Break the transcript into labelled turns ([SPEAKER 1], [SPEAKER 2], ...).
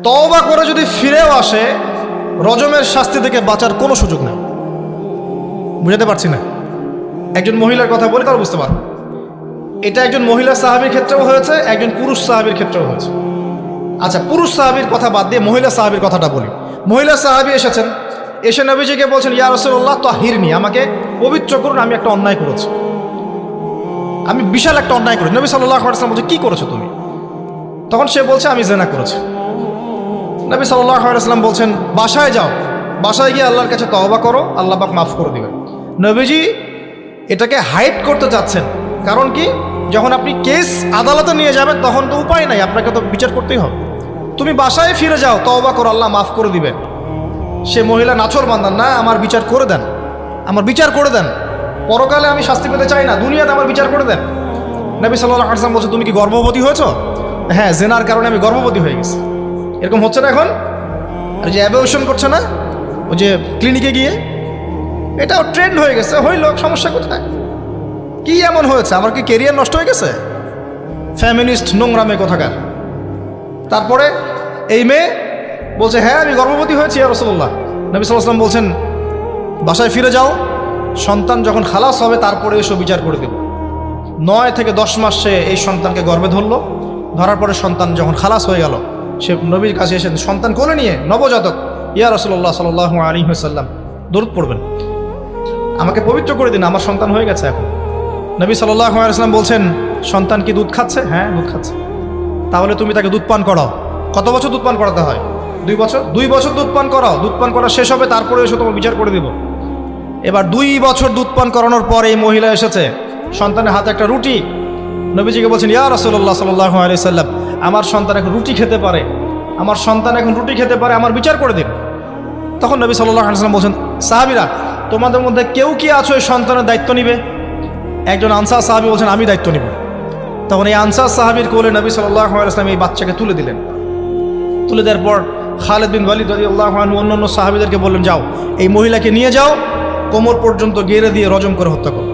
[SPEAKER 1] তওবা করে যদি ফিরেও আসে, রজমের শাস্তি থেকে বাঁচার কোনো সুযোগ নেই। বুঝাতে পারছি না? একজন মহিলার কথা বলে তারা বুঝতে পারবে। এটা একজন মহিলা সাহাবীর ক্ষেত্রেও হয়েছে, একজন পুরুষ সাহাবীর ক্ষেত্রেও হয়েছে। আচ্ছা, পুরুষ সাহাবীর কথা বাদ দিয়ে মহিলা সাহাবীর কথাটা বলি। মহিলা সাহাবী এসেছেন, এসে নবীজিকে বলছেন, ইয়া রাসূলুল্লাহ তাহিরনি, আমাকে পবিত্র করুন, আমি একটা অন্যায় করেছি, আমি বিশাল একটা অন্যায় করেছি। নবী সাল্লাল্লাহু আলাইহি ওয়াসাল্লাম বলছে, কি করেছো তুমি? তখন সে বলছে, আমি জিনা করেছি। নবী সাল্লাল্লাহু আলাইহি ওয়াসাল্লাম বলছেন, বাসায় যাও, বাসায় গিয়ে আল্লাহর কাছে তওবা করো, আল্লাহ পাক মাফ করে দিবেন। নবীজি এটাকে হাইড করতে চাচ্ছেন, কারণ কি, যখন আপনি কেস আদালতে নিয়ে যাবেন তখন তো উপায় নাই, আপনাকে তো বিচার করতেই হবে। তুমি বাসায় ফিরে যাও, তওবা করো, আল্লাহ মাফ করে দিবেন। সে মহিলা নাছর বান্দান, না, আমার বিচার করে দেন, আমার বিচার করে দেন, পরকালে আমি শাস্তি পেতে চাই না, দুনিয়াতে আমার বিচার করে দেন। নবী সাল্লাল্লাহু আলাইহি ওয়াসাল্লাম বলছে, তুমি কি গর্ভবতী হয়েছো? হ্যাঁ, জেনার কারণে আমি গর্ভবতী হয়ে গেছি। এরকম হচ্ছে না এখন? আর যে অ্যাবর্শন করছে না, ওই যে ক্লিনিকে গিয়ে, এটাও ট্রেন্ড হয়ে গেছে। হইল, সমস্যা কোথায়? কি এমন হয়েছে? আমার কি কেরিয়ার নষ্ট হয়ে গেছে? ফ্যামিনিস্ট নোংরা মেয়ে কোথাকার। তারপরে এই মেয়ে বলছে, হ্যাঁ আমি গর্ভবতী হয়েছি ইয়া রাসূলুল্লাহ। নবী সাল্লাল্লাহু আলাইহি ওয়াসাল্লাম বলছেন, বাসায় ফিরে যাও, সন্তান যখন খালাস হবে তারপরে এসো, বিচার করে দেব। 9 থেকে 10 মাস সে এই সন্তানকে গর্ভে ধরলো। ধরার পরে সন্তান যখন খালাস হয়ে গেল, সে নবীর কাছে এসে সন্তান কোলে নিয়ে, নবজাতক, ইয়া রাসূলুল্লাহ সাল্লাল্লাহু আলাইহি ওয়াসাল্লাম দরুদ পড়বেন, আমাকে পবিত্র করে দিন, আমার সন্তান হয়ে গেছে এখন। নবী সাল্লাল্লাহু আলাইহি ওয়াসাল্লাম বলছেন, সন্তান কি দুধ খাচ্ছে? হ্যাঁ, দুধ খাচ্ছে। তাহলে তুমি তাকে দুধ পান করাও। কত বছর দুধ পান করাতে হয়? 2 বছর। 2 বছর দুধ পান করাও, দুধ পান করা শেষ হবে তারপরে এসে তোমার বিচার করে দেব। এবার 2 বছর দুধ পান করানোর পর এই মহিলা এসেছে, সন্তানের হাতে একটা রুটি। নবীজিকে বলছেন, ইয়া রাসূলুল্লাহ সাল্লাল্লাহু আলাইহি ওয়াসাল্লাম, আমার সন্তান এখন রুটি খেতে পারে, আমার সন্তান এখন রুটি খেতে পারে, আমার বিচার করে দিন। তখন নবী সাল্লাল্লাহু আলাইহি ওয়াসাল্লাম বলছেন, সাহাবীরা, তোমাদের মধ্যে কেউ কি আছো এই সন্তানের দায়িত্ব নিবে? একজন আনসার সাহাবী বলছেন, আমি দায়িত্ব নিব। তখন এই আনসার সাহাবীর কোলে নবী সাল্লাল্লাহু আলাইহি ওয়াসাল্লাম এই বাচ্চাকে তুলে দিলেন। তুলে দেওয়ার পর খালিদ বিন ওয়ালিদ রাদিয়াল্লাহু আনহু অন্যান্য সাহাবীদেরকে বললেন, যাও এই মহিলাকে নিয়ে যাও, কোমর পর্যন্ত গেড়ে দিয়ে রজম করে হত্যা করো।